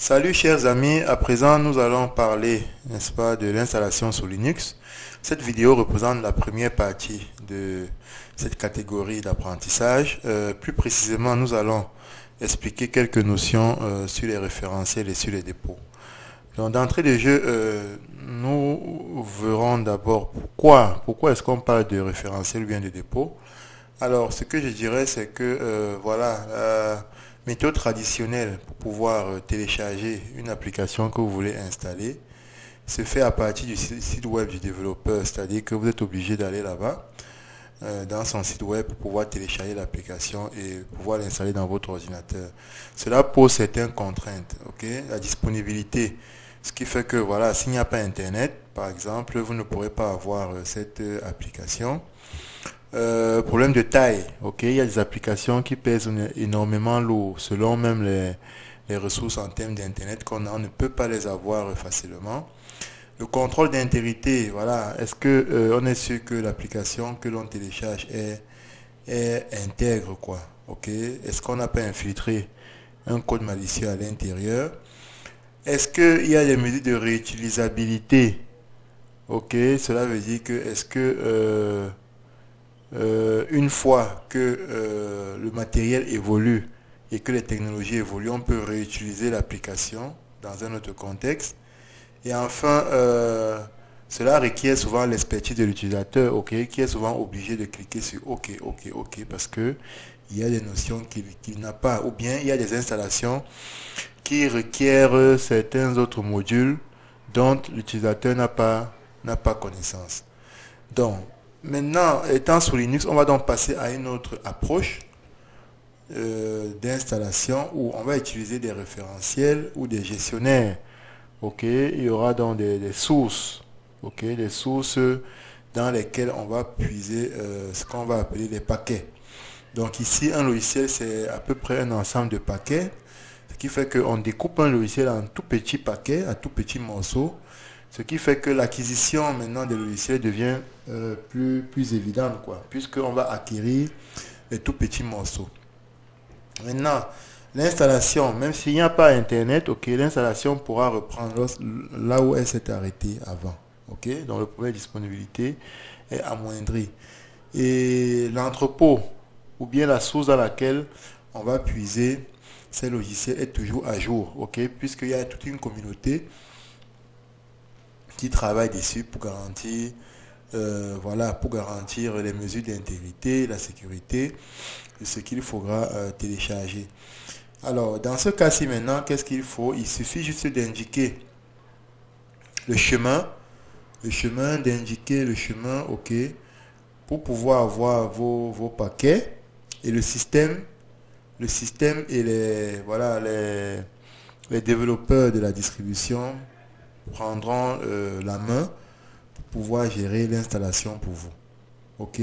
Salut chers amis, à présent nous allons parler, n'est-ce pas, de l'installation sous Linux. Cette vidéo représente la première partie de cette catégorie d'apprentissage. Plus précisément, nous allons expliquer quelques notions sur les référentiels et sur les dépôts. Donc d'entrée de jeu, nous verrons d'abord pourquoi est-ce qu'on parle de référentiel ou bien de dépôt. Alors, ce que je dirais, c'est que voilà, la méthode traditionnelle pour pouvoir télécharger une application que vous voulez installer se fait à partir du site web du développeur, c'est-à-dire que vous êtes obligé d'aller là-bas dans son site web pour pouvoir télécharger l'application et pouvoir l'installer dans votre ordinateur. Cela pose certaines contraintes, ok? La disponibilité, ce qui fait que voilà, s'il n'y a pas Internet, par exemple, vous ne pourrez pas avoir cette application. Problème de taille, ok, il y a des applications qui pèsent énormément lourd, selon même les ressources en termes d'internet qu'on a, on ne peut pas les avoir facilement. Le contrôle d'intégrité, voilà, est-ce que on est sûr que l'application que l'on télécharge est intègre, quoi, ok, est-ce qu'on n'a pas infiltré un code malicieux à l'intérieur? Est-ce qu'il y a des mesures de réutilisabilité? Ok, cela veut dire que est-ce que une fois que le matériel évolue et que les technologies évoluent, on peut réutiliser l'application dans un autre contexte. Et enfin, cela requiert souvent l'expertise de l'utilisateur, ok, qui est souvent obligé de cliquer sur OK, OK, OK, parce que il y a des notions qu'il n'a pas, ou bien il y a des installations qui requièrent certains autres modules dont l'utilisateur n'a pas connaissance. Donc, maintenant, étant sous Linux, on va donc passer à une autre approche d'installation où on va utiliser des référentiels ou des gestionnaires. Ok, il y aura donc des sources, ok, des sources dans lesquelles on va puiser ce qu'on va appeler les paquets. Donc ici, un logiciel, c'est à peu près un ensemble de paquets, ce qui fait qu'on découpe un logiciel en tout petits paquets, en tout petits morceaux, ce qui fait que l'acquisition maintenant des logiciels devient plus évidente, quoi, puisqu'on va acquérir les tout petits morceaux. Maintenant, l'installation, même s'il n'y a pas Internet, ok, l'installation pourra reprendre là où elle s'est arrêtée avant. Ok, donc le problème de disponibilité est amoindri. Et l'entrepôt, ou bien la source dans laquelle on va puiser ces logiciels est toujours à jour, ok, puisqu'il y a toute une communauté qui travaille dessus pour garantir, voilà, pour garantir les mesures d'intégrité, la sécurité de ce qu'il faudra télécharger. Alors, dans ce cas-ci maintenant, qu'est-ce qu'il faut? Il suffit juste d'indiquer le chemin, d'indiquer le chemin, ok, pour pouvoir avoir vos paquets et le système et voilà, les développeurs de la distribution prendront la main pour pouvoir gérer l'installation pour vous. Ok?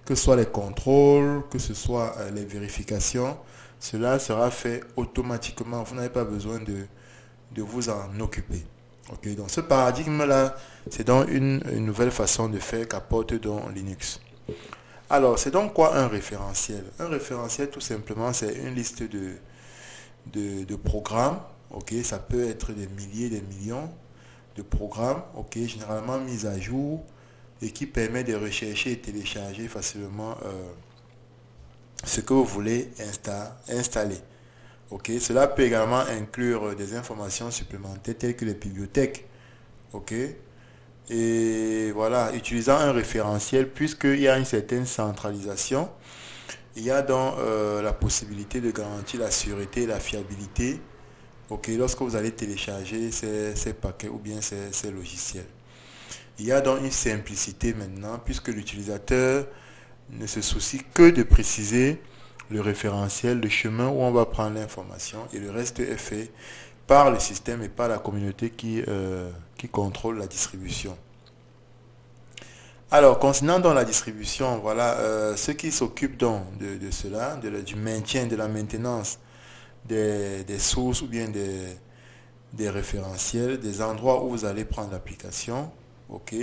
Que ce soit les contrôles, que ce soit les vérifications, cela sera fait automatiquement. Vous n'avez pas besoin de vous en occuper. Ok? Donc ce paradigme-là, c'est donc une nouvelle façon de faire qu'apporte donc Linux. Alors, c'est donc quoi un référentiel? Un référentiel, tout simplement, c'est une liste de programmes. Ok? Ça peut être des milliers, des millions de programmes, ok, généralement mis à jour et qui permet de rechercher et télécharger facilement ce que vous voulez installer. Ok, cela peut également inclure des informations supplémentaires telles que les bibliothèques. Ok, et voilà, utilisant un référentiel, puisqu'il y a une certaine centralisation, il y a donc la possibilité de garantir la sûreté et la fiabilité. Ok, lorsque vous allez télécharger ces paquets ou bien ces logiciels. Il y a donc une simplicité maintenant, puisque l'utilisateur ne se soucie que de préciser le référentiel, le chemin où on va prendre l'information, et le reste est fait par le système et par la communauté qui contrôle la distribution. Alors, concernant donc la distribution, voilà, ceux qui s'occupent donc de cela, du maintien, de la maintenance des sources ou bien des référentiels, des endroits où vous allez prendre l'application, ok,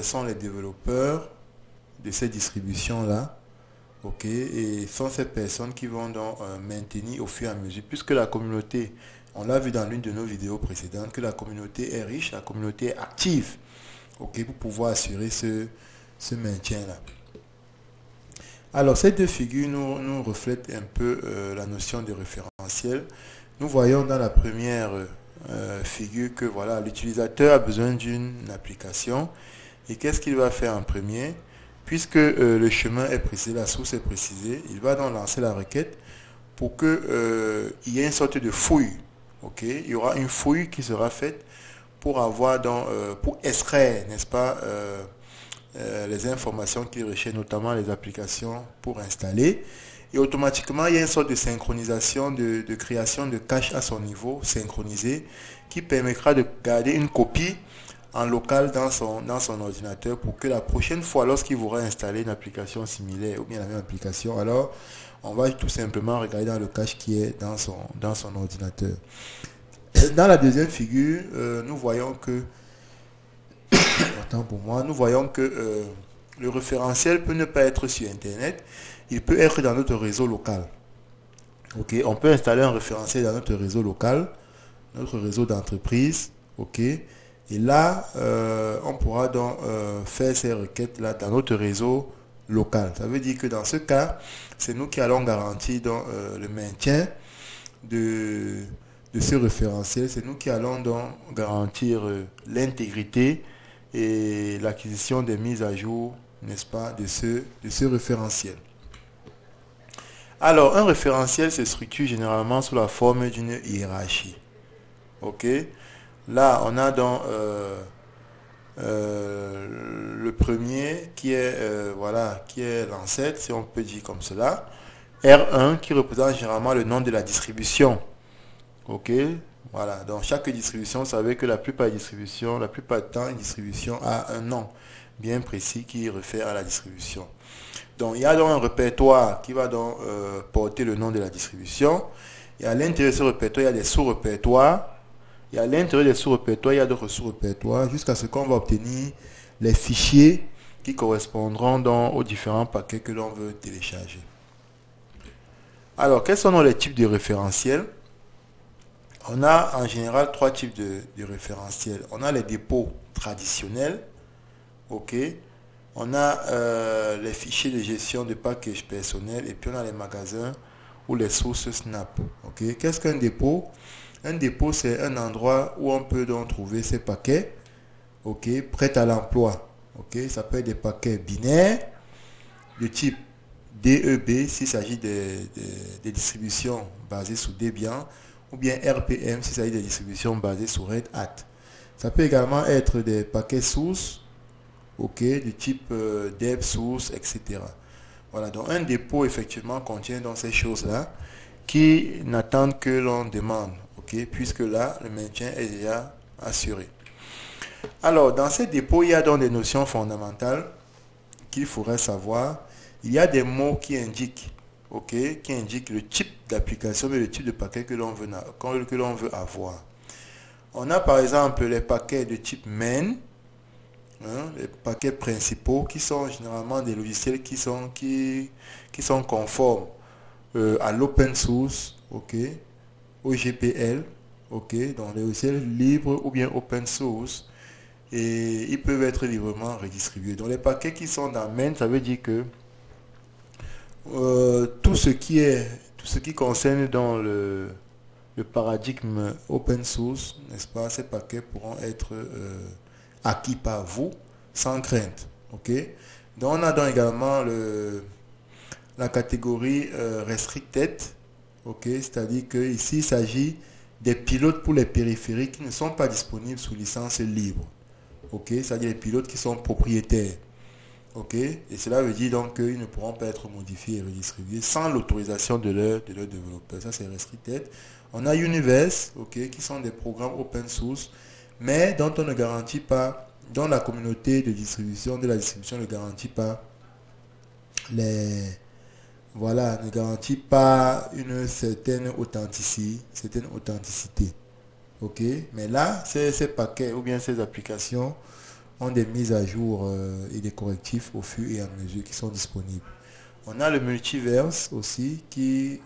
sont les développeurs de ces distributions-là, ok, et sont ces personnes qui vont donc maintenir au fur et à mesure, puisque la communauté On l'a vu dans l'une de nos vidéos précédentes que la communauté est riche, la communauté est active, ok, pour pouvoir assurer ce maintien-là. Alors, ces deux figures nous reflètent un peu la notion de référentiel. Nous voyons dans la première figure que voilà, l'utilisateur a besoin d'une application. Et qu'est-ce qu'il va faire en premier? Puisque le chemin est précisé, la source est précisée, il va donc lancer la requête pour qu'il y ait une sorte de fouille. Ok, il y aura une fouille qui sera faite pour avoir donc, pour extraire, n'est-ce pas, les informations qu'il recherche, notamment les applications pour installer. Et automatiquement, il y a une sorte de synchronisation, de création de cache à son niveau, synchronisé, qui permettra de garder une copie en local dans son ordinateur pour que la prochaine fois, lorsqu'il voudra installer une application similaire ou bien la même application, alors on va tout simplement regarder dans le cache qui est dans son ordinateur. Dans la deuxième figure, nous voyons que nous voyons que le référentiel peut ne pas être sur Internet, il peut être dans notre réseau local. Ok, on peut installer un référentiel dans notre réseau local, notre réseau d'entreprise. Ok, et là, on pourra donc faire ces requêtes-là dans notre réseau local. Ça veut dire que dans ce cas, c'est nous qui allons garantir donc, le maintien de ce référentiel. C'est nous qui allons donc garantir l'intégrité et l'acquisition des mises à jour, n'est-ce pas, de ce référentiel. Alors, un référentiel se structure généralement sous la forme d'une hiérarchie. Ok, là, on a donc le premier qui est voilà, qui est l'ancêtre, si on peut dire comme cela. R1 qui représente généralement le nom de la distribution. Ok, voilà. Donc chaque distribution, vous savez que la plupart du temps, une distribution a un nom bien précis qui réfère à la distribution. Donc il y a donc un répertoire qui va donc porter le nom de la distribution. Et à l'intérieur de ce répertoire, il y a des sous-répertoires. Et à l'intérieur des sous-répertoires, il y a d'autres sous-répertoires jusqu'à ce qu'on va obtenir les fichiers qui correspondront donc aux différents paquets que l'on veut télécharger. Alors, quels sont les types de référentiels? On a en général trois types de référentiels. On a les dépôts traditionnels. Ok. On a les fichiers de gestion de package personnel et puis on a les magasins ou les sources Snap. Ok. Qu'est-ce qu'un dépôt? Un dépôt, c'est un endroit où on peut donc trouver ces paquets, ok, prêts à l'emploi. Ok. Ça peut être des paquets binaires de type DEB s'il s'agit des distributions basées sur Debian, ou bien RPM s'il s'agit des distributions basées sur Red Hat. Ça peut également être des paquets sources, ok, du type Dev source, etc. Voilà, donc un dépôt effectivement contient donc ces choses-là qui n'attendent que l'on demande, ok, puisque là, le maintien est déjà assuré. Alors, dans ces dépôts, il y a donc des notions fondamentales qu'il faudrait savoir. Il y a des mots qui indiquent, ok, qui indiquent le type d'application et le type de paquet que l'on veut avoir. On a par exemple les paquets de type main, hein, les paquets principaux qui sont généralement des logiciels qui sont conformes à l'open source, ok, au GPL, ok, donc les logiciels libres ou bien open source, et ils peuvent être librement redistribués. Donc les paquets qui sont dans main, ça veut dire que tout ce qui concerne dans le paradigme open source, n'est-ce pas, ces paquets pourront être acquis par vous sans crainte. Ok. Donc on a donc également la catégorie restricted, ok, c'est-à-dire que ici il s'agit des pilotes pour les périphériques qui ne sont pas disponibles sous licence libre. Ok, c'est-à-dire les pilotes qui sont propriétaires. Ok, et cela veut dire donc qu'ils ne pourront pas être modifiés et redistribués sans l'autorisation de leur développeur. Ça, c'est restricted. On a Universe, ok, qui sont des programmes open source, mais dont on ne garantit pas, dont la communauté de distribution ne garantit pas ne garantit pas une certaine authenticité. Ok, mais là, ces paquets ou bien ces applications ont des mises à jour et des correctifs au fur et à mesure qui sont disponibles. On a le multiverse aussi qui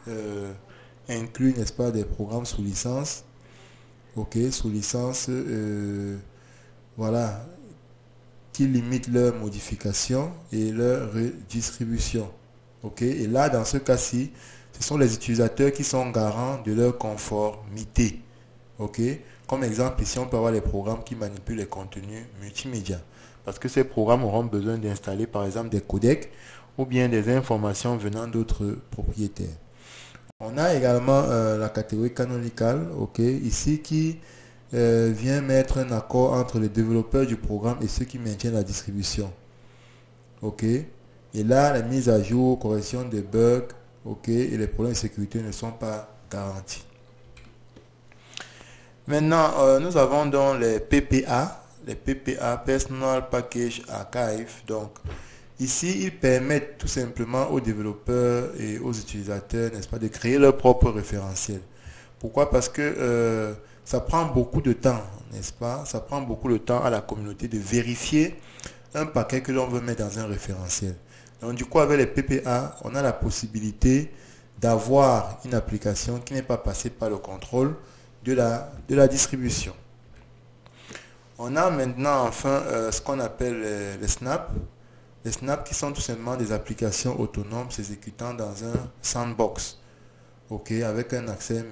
inclut, n'est-ce pas, des programmes sous licence ok, sous licence, voilà, qui limite leur modification et leur redistribution. Ok, et là, dans ce cas-ci, ce sont les utilisateurs qui sont garants de leur conformité. Ok, comme exemple, ici, on peut avoir les programmes qui manipulent les contenus multimédia. Parce que ces programmes auront besoin d'installer, par exemple, des codecs ou bien des informations venant d'autres propriétaires. On a également la catégorie canonical, ok, ici qui vient mettre un accord entre les développeurs du programme et ceux qui maintiennent la distribution. Ok. Et là, la mise à jour, correction des bugs, ok, et les problèmes de sécurité ne sont pas garantis. Maintenant, nous avons donc les PPA, Personal Package Archive. Donc, ici, ils permettent tout simplement aux développeurs et aux utilisateurs, n'est-ce pas, de créer leur propre référentiel. Pourquoi? Parce que ça prend beaucoup de temps, n'est-ce pas? Ça prend beaucoup de temps à la communauté de vérifier un paquet que l'on veut mettre dans un référentiel. Donc du coup, avec les PPA, on a la possibilité d'avoir une application qui n'est pas passée par le contrôle de la distribution. On a maintenant enfin ce qu'on appelle les snaps. Les snaps qui sont tout simplement des applications autonomes s'exécutant dans un sandbox. Ok, avec un accès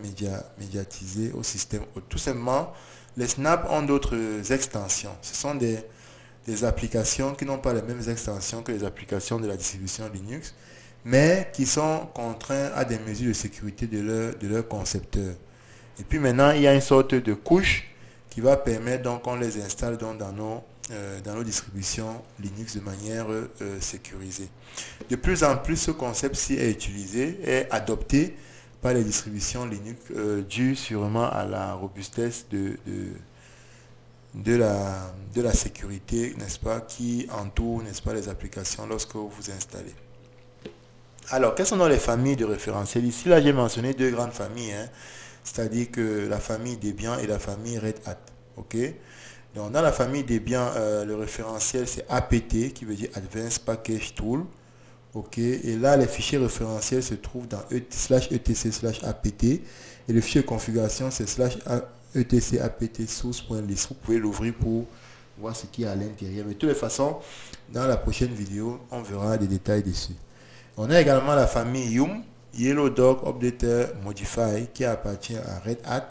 médiatisé au système. Tout simplement, les snaps ont d'autres extensions. Ce sont des applications qui n'ont pas les mêmes extensions que les applications de la distribution Linux, mais qui sont contraints à des mesures de sécurité de leur concepteur. Et puis maintenant, il y a une sorte de couche qui va permettre donc qu'on les installe donc dans nos distributions Linux de manière sécurisée. De plus en plus, ce concept-ci est utilisé, est adopté par les distributions Linux dû sûrement à la robustesse de la sécurité, n'est-ce pas, qui entoure, n'est-ce pas, les applications lorsque vous installez. Alors, quelles sont donc les familles de référentiels? Ici, là, j'ai mentionné deux grandes familles, hein, c'est-à-dire que la famille Debian et la famille Red Hat. Ok? Donc, dans la famille Debian, le référentiel, c'est APT, qui veut dire Advanced Package Tool. Ok? Et là, les fichiers référentiels se trouvent dans /etc/apt, et le fichier de configuration, c'est /etc apt source.list. Vous pouvez l'ouvrir pour voir ce qu'il y a à l'intérieur. Mais de toutes les façons, dans la prochaine vidéo, on verra des détails dessus. On a également la famille Yum, Yellow Dog Updater Modify, qui appartient à Red Hat,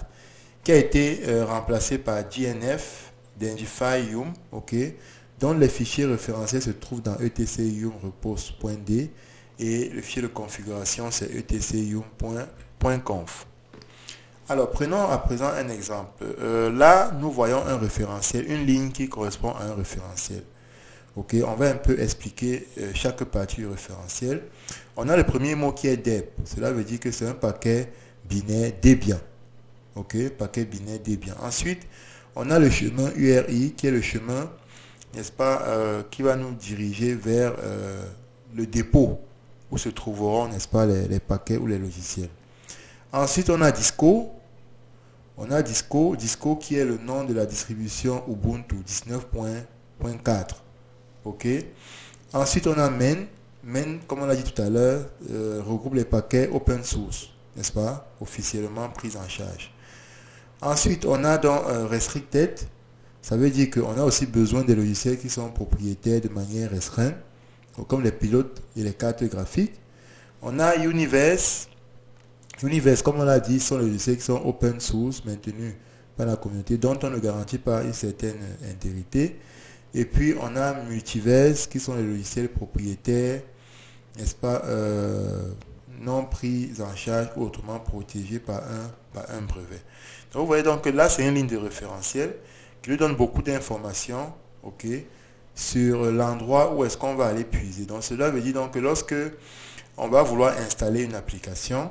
qui a été remplacé par DNF, Identify Yum, ok, dont les fichiers référentiels se trouvent dans etc yum repos.d et le fichier de configuration c'est etc yum.conf. Alors, prenons à présent un exemple. Là, nous voyons un référentiel, une ligne qui correspond à un référentiel. Ok, on va un peu expliquer chaque partie du référentiel. On a le premier mot qui est deb. Cela veut dire que c'est un paquet binaire Debian. Ok, paquet binaire Debian. Ensuite, on a le chemin URI qui est le chemin, n'est-ce pas, qui va nous diriger vers le dépôt où se trouveront, n'est-ce pas, les paquets ou les logiciels. Ensuite, on a Disco. On a Disco qui est le nom de la distribution Ubuntu 19.4. Ok. Ensuite, on a main. Main, comme on l'a dit tout à l'heure, regroupe les paquets open source, n'est-ce pas, officiellement pris en charge. Ensuite, on a donc restricted. Ça veut dire qu'on a aussi besoin des logiciels qui sont propriétaires de manière restreinte, comme les pilotes et les cartes graphiques. On a Universe. Universe, comme on l'a dit, sont les logiciels qui sont open source, maintenus par la communauté, dont on ne garantit pas une certaine intégrité. Et puis, on a Multiverse, qui sont les logiciels propriétaires, n'est-ce pas, non pris en charge ou autrement protégés par un brevet. Donc, vous voyez donc que là, c'est une ligne de référentiel qui lui donne beaucoup d'informations, ok, sur l'endroit où est-ce qu'on va aller puiser. Donc, cela veut dire donc que lorsque on va vouloir installer une application,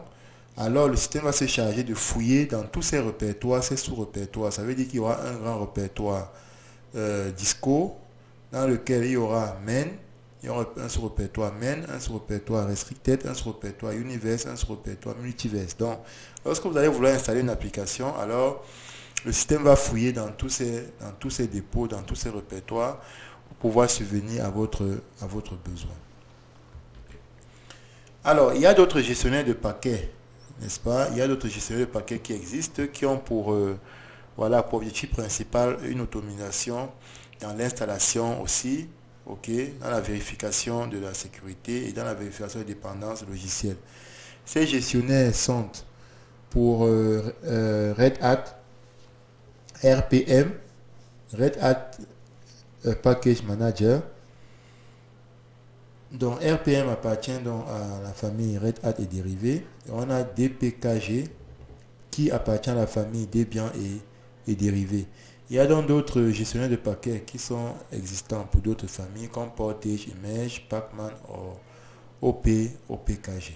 alors le système va se charger de fouiller dans tous ces répertoires, ces sous-répertoires. Ça veut dire qu'il y aura un grand répertoire Disco, dans lequel il y aura main, il y aura un sous-répertoire main, un sous-répertoire restricted, un sous-répertoire universe, un sous-répertoire multiverse. Donc, lorsque vous allez vouloir installer une application, alors le système va fouiller dans tous ces dépôts, dans tous ces répertoires, pour pouvoir subvenir à votre besoin. Alors, il y a d'autres gestionnaires de paquets, n'est-ce pas? Il y a d'autres gestionnaires de paquets qui existent, qui ont pour Voilà, pour objectif principal, une automatisation dans l'installation aussi, ok, dans la vérification de la sécurité et dans la vérification de dépendance logicielle. Ces gestionnaires sont pour Red Hat RPM, Red Hat Package Manager. Donc RPM appartient donc à la famille Red Hat et dérivés. On a DPKG qui appartient à la famille Debian et dérivés. Il y a donc d'autres gestionnaires de paquets qui sont existants pour d'autres familles comme Portage, Image, Pacman ou OPKG.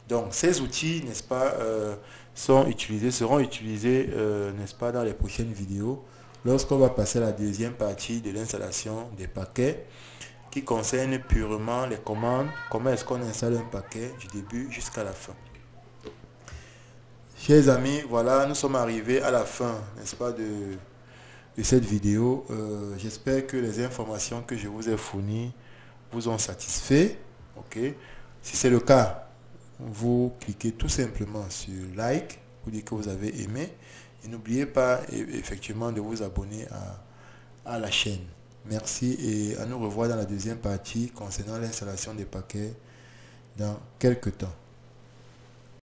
Donc ces outils, n'est-ce pas, seront utilisés, n'est-ce pas, dans les prochaines vidéos lorsqu'on va passer à la deuxième partie de l'installation des paquets qui concerne purement les commandes, comment est-ce qu'on installe un paquet du début jusqu'à la fin. Chers amis, voilà, nous sommes arrivés à la fin, n'est-ce pas, de cette vidéo. J'espère que les informations que je vous ai fournies vous ont satisfait. Ok. Si c'est le cas, vous cliquez tout simplement sur like pour dire que vous avez aimé. Et n'oubliez pas effectivement de vous abonner à la chaîne. Merci et à nous revoir dans la deuxième partie concernant l'installation des paquets dans quelques temps.